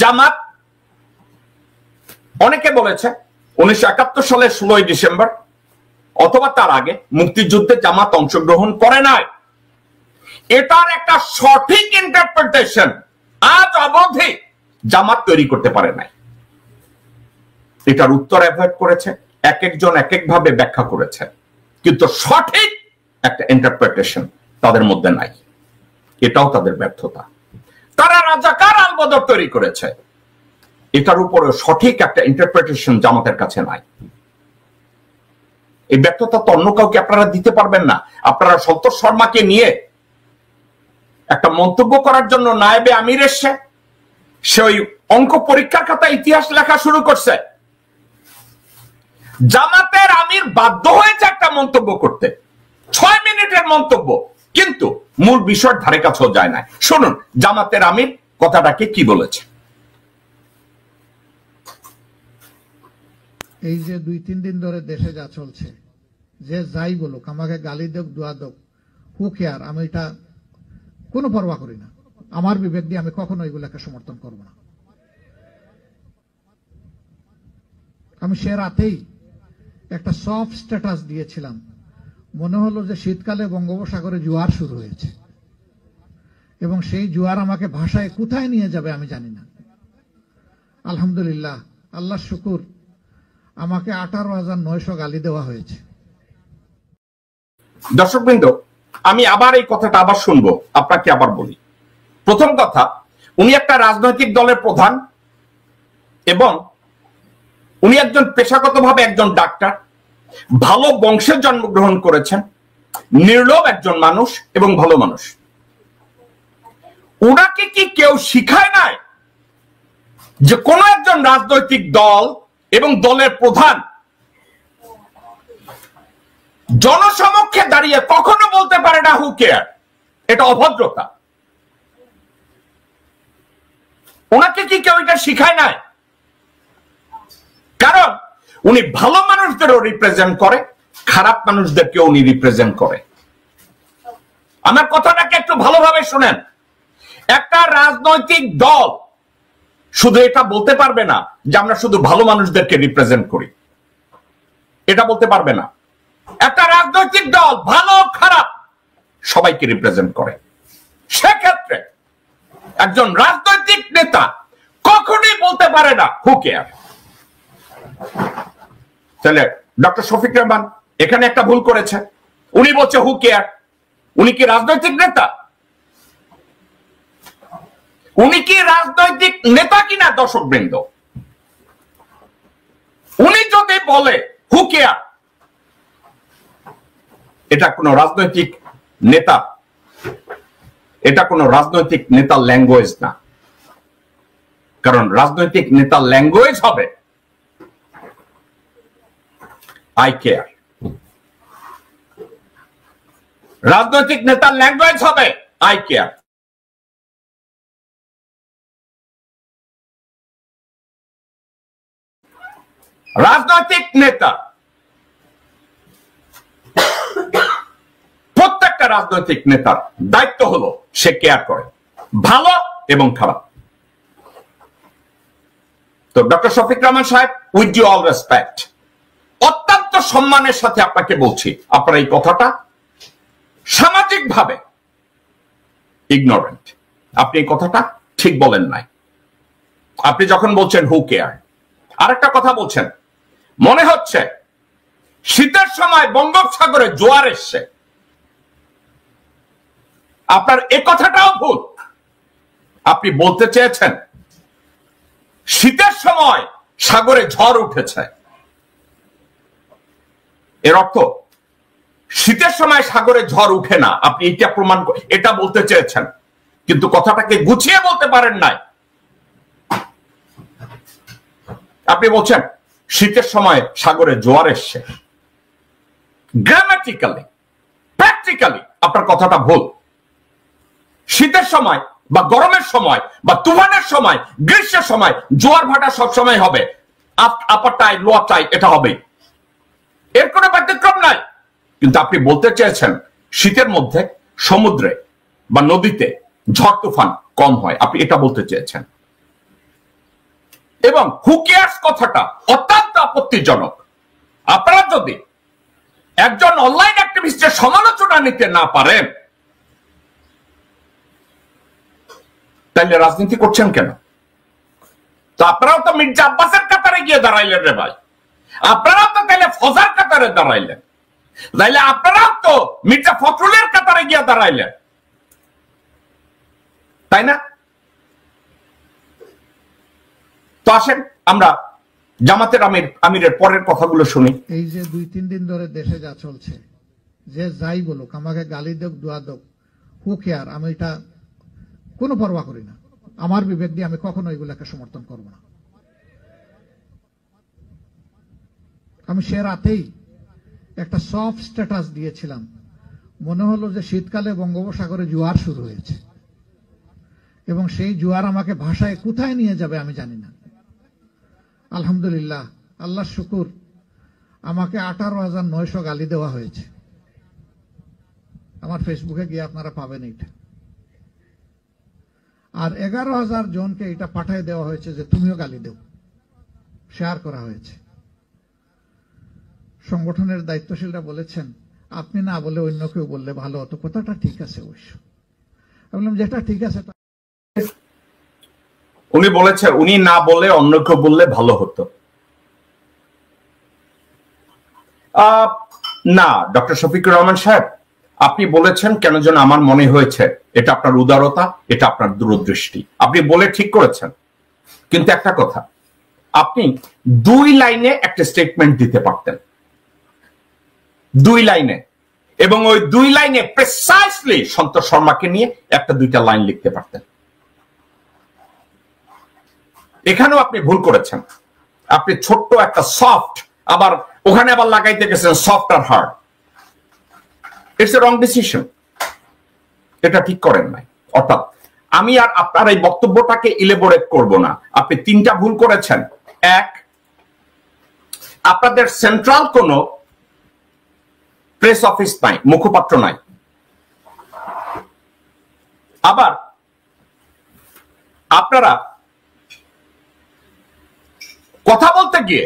জামাত, অনেকে বলেছে 1971 সালের 16 ডিসেম্বর অথবা তার আগে মুক্তিযুদ্ধে জামাত অংশগ্রহণ করে নাই। এটার একটা সঠিক ইন্টারপ্রিটেশন আজ অবধি জামাত তৈরি করতে পারে নাই। এটার উত্তর অ্যাভয়েড করেছে, এক একজন এক এক ভাবে ব্যাখ্যা করেছে, কিন্তু সঠিক একটা ইন্টারপ্রিটেশন তাদের মধ্যে নাই। এটাও তাদের ব্যর্থতা। তারা রাজাকার আলবদর তৈরি করেছে, এটার উপরে সঠিক একটা ইন্টারপ্রিটেশন জামাতের কাছে নাই। এই ব্যর্থতা তো অন্য কাউকে আপনারা দিতে পারবেন না। আপনারা সন্তোষ শর্মাকে নিয়ে একটা মন্তব্য করার জন্য নায়েবে আমির এসছে, সে ওই অঙ্ক পরীক্ষার খাতায় ইতিহাস লেখা শুরু করছে। জামাতের আমির বাধ্য হয়েছে একটা মন্তব্য করতে, 6 মিনিটের মন্তব্য, কিন্তু মূল বিষয়ের ধারে কাছেও যায় না। শুনুন জামাতের আমির কথাটাকে কি বলেছে। এই যে 2-3 দিন ধরে দেশে যা চলছে, যে যাই বলুক, আমাকে গালি দেখ দোয়া দেখ, হু কেয়ার, আমি এটা কোনো পরোয়া করি না। আমার বিবেক দিয়ে আমি কখনো এগুলোকে সমর্থন করব না। আমি সে রাতেই একটা সফট স্ট্যাটাস দিয়েছিলাম, মনে হলো যে শীতকালে বঙ্গোপসাগরে জোয়ার শুরু হয়েছে এবং সেই জোয়ার আমাকে ভাষায় কোথায় নিয়ে যাবে আমি জানি না। আলহামদুলিল্লাহ, আল্লাহর শুকুর, আমাকে 18,900 গালি দেওয়া হয়েছে। দর্শকবৃন্দ, আমি আবার এই কথাটা আবার শুনবো, আপনাকে আবার বলি। প্রথম কথা, উনি একটা রাজনৈতিক দলের প্রধান এবং উনি একজন পেশাগতভাবে একজন ডাক্তার, ভালো বংশে জন্মগ্রহণ করেছেন, নির্লোভ একজন মানুষ এবং ভালো মানুষ। ওনাকে কি কেউ শিখায় নাই যে কোন একজন রাজনৈতিক দল এবং দলের প্রধান জনসমক্ষে দাঁড়িয়ে কখনো বলতে পারে না হু কেয়ার? এটা অভদ্রতা। ওনাকে কি কেউ এটা শিখায় নাই? কারণ উনি ভালো মানুষদেরও রিপ্রেজেন্ট করে, খারাপ মানুষদেরকেও উনি রিপ্রেজেন্ট করে। আমার কথাটাকে একটু ভালোভাবে শুনেন। একটা রাজনৈতিক দল শুধু এটা বলতে পারবে না যে আমরা শুধু ভালো মানুষদেরকে রিপ্রেজেন্ট করি, এটা বলতে পারবে না। একটা রাজনৈতিক দল ভালো খারাপ সবাইকে রিপ্রেজেন্ট করে। সেক্ষেত্রে একজন রাজনৈতিক নেতা কখনোই বলতে পারে না হু কেয়ার। তাহলে ডক্টর শফিক রহমান এখানে একটা ভুল করেছে। উনি বলছে হু কেয়ার। উনি কি রাজনৈতিক নেতা? উনি কি রাজনৈতিক নেতা কিনা দর্শকবৃন্দ? উনি যদি বলে হু কেয়ার, এটা কোন রাজনৈতিক নেতা, এটা কোন রাজনৈতিক নেতার ল্যাঙ্গুয়েজ না। কারণ রাজনৈতিক নেতার ল্যাঙ্গুয়েজ হবে আই কেয়ার। রাজনৈতিক নেতার ল্যাঙ্গুয়েজ হবে আই কেয়ার। রাজনৈতিক নেতা, প্রত্যেকটা রাজনৈতিক নেতার দায়িত্ব হলো সে কেয়ার করে, ভালো এবং খারাপ। তো ডক্টর শফিক রহমান সাহেব, উইথ ডিউ অল রেসপেক্ট, অত্যন্ত সম্মানের সাথে আপনাকে বলছি, আপনার এই কথাটা সামাজিকভাবে ইগনোরেন্ট। আপনি এই কথাটা ঠিক বলেন নাই। আপনি যখন বলছেন হু কেয়ার, আরেকটা কথা বলছেন, মনে হচ্ছে শীতের সময় বঙ্গোপসাগরে জোয়ার এসছে। আপনার এ কথাটাও ভুল। আপনি বলতে চেয়েছেন শীতের সময় সাগরে ঝড় উঠেছে। এর অর্থ শীতের সময় সাগরে ঝড় উঠে না। আপনি এটা প্রমাণ, এটা বলতে চেয়েছেন, কিন্তু কথাটাকে গুছিয়ে বলতে পারেন নাই। আপনি বলছেন শীতের সময় সাগরে জোয়ার এসছে। গ্রামাটিক্যালি, প্র্যাকটিক্যালি আপনার কথাটা ভুল। শীতের সময় বা গরমের সময় বা তুফানের সময়, গ্রীষ্মের সময় জোয়ার ভাটা সবসময় হবে। আপার টাই লোয়ার টাই এটা হবেই, এর কোনো ব্যতিক্রম নাই। কিন্তু আপনি বলতে চেয়েছেন শীতের মধ্যে সমুদ্রে বা নদীতে ঝড় তুফান কম হয়, আপনি এটা বলতে চেয়েছেন। এবং হু কেয়ারস কথাটা অত্যন্ত আপত্তিজনক। আপনারা যদি একজন অনলাইন অ্যাক্টিভিস্টের সমালোচনা নিতে না পারেন, তাহলে রাজনীতি করছেন কেন? তো আপনারাও তো মির্জা আব্বাসের কাতারে গিয়ে দাঁড়াইলেন রে ভাই, আপনারাও তো তাহলে ফজার কাতারে দাঁড়াইলেন, তাইলে আপনারাও তো মির্জা ফখরুলের কাতারে গিয়ে দাঁড়াইলেন, তাই না? তো আসেন আমরা জামাতের আমিরের পরের কথাগুলো শুনি। এই যে 2-3 দিন ধরে দেশে যা চলছে, যে যাই বলুক, আমাকে গালি দেখ দোয়া দেখ, হু কেয়ার, আমি এটা কোনো পরোয়া করি না। আমার বিবেক দিয়ে আমি কখনো এগুলোকে সমর্থন করব না। আমি সে রাতেই একটা সফট স্ট্যাটাস দিয়েছিলাম, মনে হলো যে শীতকালে বঙ্গোপসাগরে জোয়ার শুরু হয়েছে এবং সেই জোয়ার আমাকে ভাষায় কোথায় নিয়ে যাবে আমি জানি না। আলহামদুলিল্লাহ, আল্লাহ শুকুর, আমাকে 18,900 গালি দেওয়া হয়েছে। আমার ফেসবুকে গিয়ে আপনারা পাবেন এটা। আর 11,000 জনকে এটা পাঠিয়ে দেওয়া হয়েছে যে তুমিও গালি দেও, শেয়ার করা হয়েছে। সংগঠনের দায়িত্বশীলরা বলেছেন আপনি না বলে অন্য কেউ বললে ভালো হতো, কথাটা ঠিক আছে অবশ্য। আমি বললাম যেটা ঠিক আছে। উনি বলেছে উনি না বলে অন্য কেউ বললে ভালো হতো। না ডক্টর শফিকুর রহমান সাহেব, আপনি বলেছেন কেন যেন আমার মনে হয়েছে এটা আপনার উদারতা, এটা আপনার দূরদৃষ্টি, আপনি বলে ঠিক করেছেন। কিন্তু একটা কথা, আপনি 2 লাইনে একটা স্টেটমেন্ট দিতে পারতেন, 2 লাইনে, এবং ওই 2 লাইনে প্রিসাইসলি সন্তোষ শর্মাকে নিয়ে 1-2টা লাইন লিখতে পারতেন। এখানেও আপনি ভুল করেছেন। আপনি ছোট্ট একটা সফট, আবার ওখানে আবার লাগাইতে গেছেন সফট আর hard. It's a wrong decision, এটা ঠিক করেন নাই। অর্থাৎ আমি আর আপনার এই বক্তব্যটাকে ইলেবোরেট করব না। আপনি 3টা ভুল করেছেন। 1, আপনাদের সেন্ট্রাল কোনো প্রেস অফিস নাই, মুখপাত্র নাই। আবার আপনারা কথা বলতে গিয়ে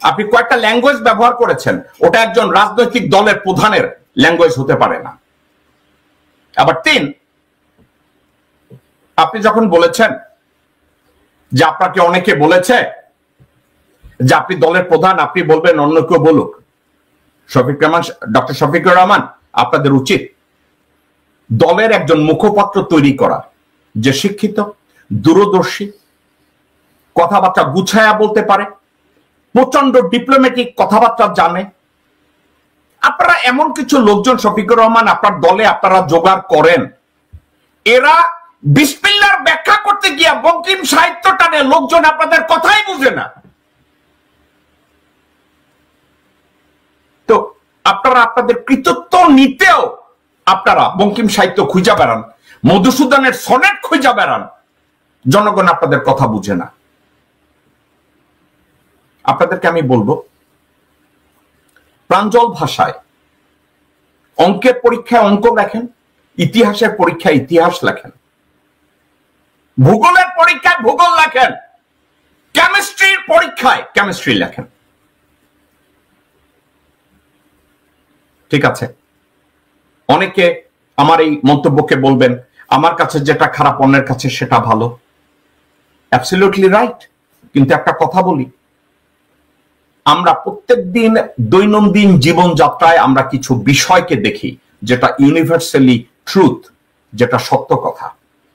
আপনি কয়েকটা ল্যাঙ্গুয়েজ ব্যবহার করেছেন, ওটা একজন রাজনৈতিক দলের প্রধানের ল্যাঙ্গুয়েজ হতে পারে না। আবার 3, আপনি যখন বলেছেন যে আপনাকে অনেকে বলেছে যে আপনি দলের প্রধান, আপনি বলবেন অন্য কেউ বলুক। ডক্টর শফিকুর রহমান, আপনাদের উচিত দলের একজন মুখপাত্র তৈরি করা, যে শিক্ষিত, দূরদর্শী, কথাবার্তা গুছায়া বলতে পারে, প্রচন্ড ডিপ্লোম্যাটিক কথাবার্তা জানে। আপনারা এমন কিছু লোকজন শফিকুর রহমান আপনার দলে আপনারা জোগাড় করেন, এরা বিসমিল্লাহর ব্যাখ্যা করতে গিয়া বঙ্কিম সাহিত্য টানে লোকজন আপনাদের কথাই বুঝে না। তো আপনারা আপনাদের কৃতিত্ব নিতেও আপনারা বঙ্কিম সাহিত্য খুঁজা বেড়ান, মধুসূদনের সনেট খুঁজা বেড়ান, জনগণ আপনাদের কথা বুঝে না। আপনাদেরকে আমি বলবো, প্রাঞ্জল ভাষায় অঙ্কের পরীক্ষায় অঙ্ক লেখেন, ইতিহাসের পরীক্ষায় ইতিহাস লেখেন, ভূগোলের পরীক্ষায় ভূগোল লেখেন, কেমিস্ট্রির পরীক্ষায় কেমিস্ট্রি লেখেন। ঠিক আছে, অনেকে আমার এই মন্তব্যকে বলবেন আমার কাছে যেটা খারাপ অন্যের কাছে সেটা ভালো। Absolutely right. কিন্তু একটা কথা বলি, আমরা প্রত্যেকদিন দৈনন্দিন জীবনযাত্রায় আমরা কিছু বিষয়কে দেখি যেটা ইউনিভার্সালি ট্রুথ, যেটা সত্য কথা।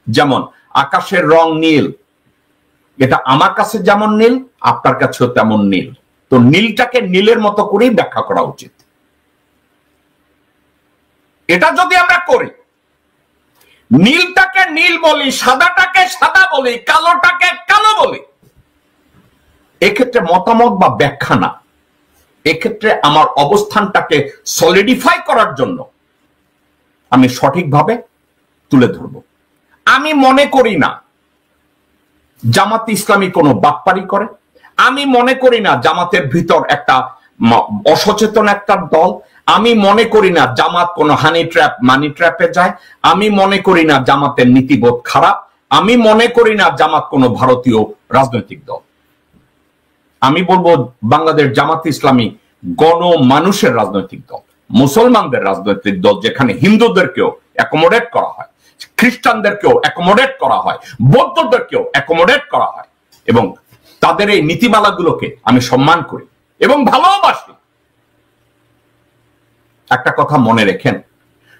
যেমন আকাশের রং নীল, এটা আমার কাছে যেমন নীল আপনার কাছেও তেমন নীল। তো নীলটাকে নীলের মতো করেই ব্যাখ্যা করা উচিত। এটা যদি আমরা করি, নীলটাকে নীল বলি, সাদাটাকে সাদা বলি, কালোটাকে কালো বলি, এক্ষেত্রে মতামত বা ব্যাখ্যা না, এক্ষেত্রে আমার অবস্থানটাকে সলিডিফাই করার জন্য আমি সঠিকভাবে তুলে ধরব। আমি মনে করি না জামাত ইসলামী কোনো বাটপারি করে, আমি মনে করি না জামাতের ভিতর একটা অসচেতন একটা দল, আমি মনে করি না জামাত কোনো হানি ট্র্যাপ মানি ট্র্যাপে যায়, আমি মনে করি না জামাতের নীতিবোধ খারাপ, আমি মনে করি না জামাত কোনো ভারতীয় রাজনৈতিক দল। আমি বলবো বাংলাদেশ জামাত ইসলামী গণমানুষের রাজনৈতিক দল, মুসলমানদের রাজনৈতিক দল, যেখানে হিন্দুদেরকেও অ্যাকোমোডেট করা হয়, খ্রিস্টানদেরকেও অ্যাকোমোডেট করা হয়, বৌদ্ধদেরকেও অ্যাকোমোডেট করা হয়, এবং তাদের এই নীতিমালাগুলোকে আমি সম্মান করি এবং ভালোবাসি। একটা কথা মনে রেখেন,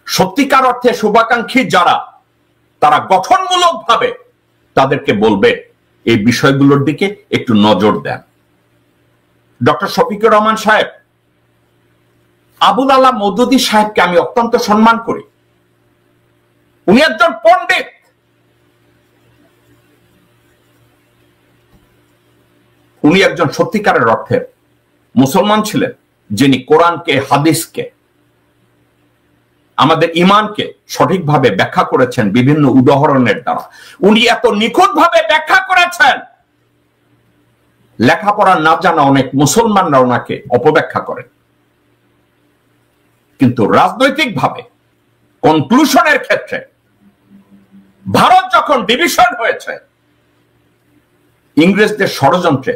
সত্যিকার অর্থে শুভাকাঙ্ক্ষী যারা, তারা গঠনমূলক ভাবে তাদেরকে বলবে এই বিষয়গুলোর দিকে একটু নজর দেন। ডক্টর শফিকুর রহমান সাহেব, আবুল আলা মওদুদী সাহেবকে আমি অত্যন্ত সম্মান করি। উনি একজন পণ্ডিত, উনি একজন সত্যিকারের অর্থে মুসলমান ছিলেন, যিনি কোরআনকে, হাদিসকে, আমাদের ইমানকে সঠিকভাবে ব্যাখ্যা করেছেন বিভিন্ন উদাহরণের দ্বারা। উনি এত নিখুঁতভাবে ব্যাখ্যা করেছেন, লেখাপড়া না জানা অনেক মুসলমানরা ওনাকে অপব্যাখ্যা করেন। কিন্তু রাজনৈতিকভাবে কনক্লুশনের ক্ষেত্রে ভারত যখন ডিভিশন হয়েছে, ইংরেজদের ষড়যন্ত্রে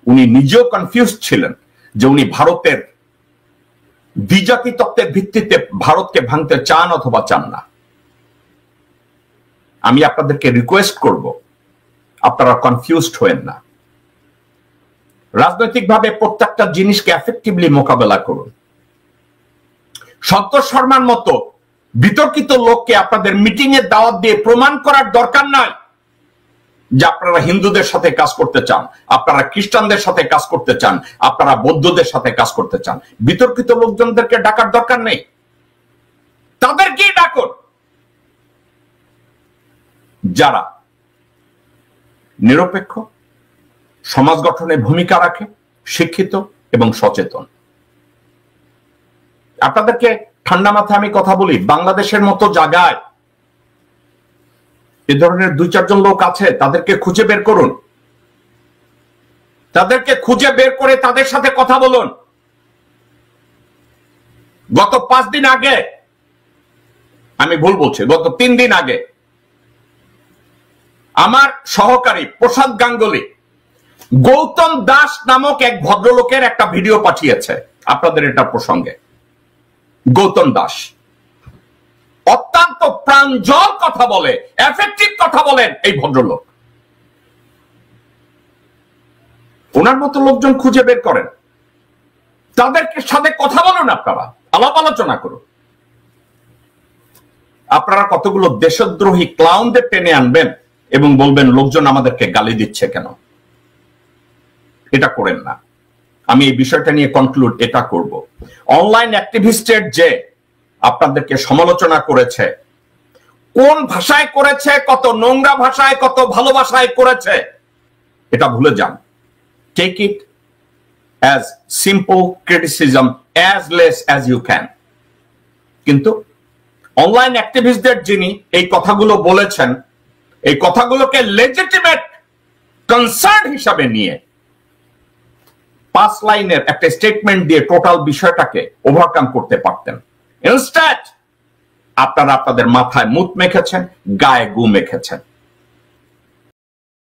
উনি নিজেও কনফিউজ ছিলেন যে উনি ভারতের দ্বিজাতি তত্ত্বের ভিত্তিতে ভারতকে ভাঙতে চান অথবা চান না। আমি আপনাদেরকে রিকোয়েস্ট করব, আপনারা কনফিউজড হয়েন না। রাজনৈতিকভাবে প্রত্যেকটা জিনিসকে এফেক্টিভলি মোকাবেলা করুন। সন্তোষ শর্মার মতো বিতর্কিত লোককে আপনাদের মিটিং এর দাওয়াত দিয়ে প্রমাণ করার দরকার নাই যে আপনারা হিন্দুদের সাথে কাজ করতে চান, আপনারা খ্রিস্টানদের সাথে কাজ করতে চান, আপনারা বৌদ্ধদের সাথে কাজ করতে চান। বিতর্কিত লোকজনদেরকে ডাকার দরকার নেই, তাদেরকেই ডাকুন যারা নিরপেক্ষ, সমাজ গঠনে ভূমিকা রাখে, শিক্ষিত এবং সচেতন। আপনাদেরকে ঠান্ডা মাথায় আমি কথা বলি, বাংলাদেশের মতো জায়গায় এ ধরনের 2-4 জন লোক আছে, তাদেরকে খুঁজে বের করুন, তাদেরকে খুঁজে বের করে তাদের সাথে কথা বলুন। গত 5 দিন আগে, আমি ভুল বলছি, গত 3 দিন আগে আমার সহকারী প্রসাদ গাঙ্গুলি গৌতম দাস নামক এক ভদ্রলোকের একটা ভিডিও পাঠিয়েছে আপনাদের এটা প্রসঙ্গে। গৌতম দাস অত্যন্ত প্রাঞ্জল কথা বলে, এফেক্টিভ কথা বলেন এই ভদ্রলোক। ওনার মতো লোকজন খুঁজে বের করেন, তাদেরকে সাথে কথা বলুন, আপনারা আলাপ আলোচনা করুন। আপনারা কতগুলো দেশদ্রোহী ক্লাউনদের টেনে আনবেন এবং বলবেন লোকজন আমাদেরকে গালি দিচ্ছে কেন? এটা করেন না। আমি এই বিষয়টা নিয়ে কনক্লুড এটা করব। অনলাইন অ্যাক্টিভিস্টের যে আপনাদেরকে সমালোচনা করেছে, কোন ভাষায় করেছে, কত নোংরা ভাষায়, কত ভালো ভাষায় করেছে, এটা ভুলে যান। Take it as simple criticism, as less as you can. কিন্তু অনলাইন অ্যাক্টিভিস্টদের যিনি এই কথাগুলো বলেছেন, এই কথাগুলোকে লেজিটিমেট কনসার্ন হিসাবে নিয়ে 5 লাইনের একটা স্টেটমেন্ট দিয়ে টোটাল বিষয়টাকে ওভারকাম করতে পারতেন। ইনস্ট্যান্ট আপনারা আপনাদের মাথায় মুত মেখেছেন, গায়ে গু মেখেছেন।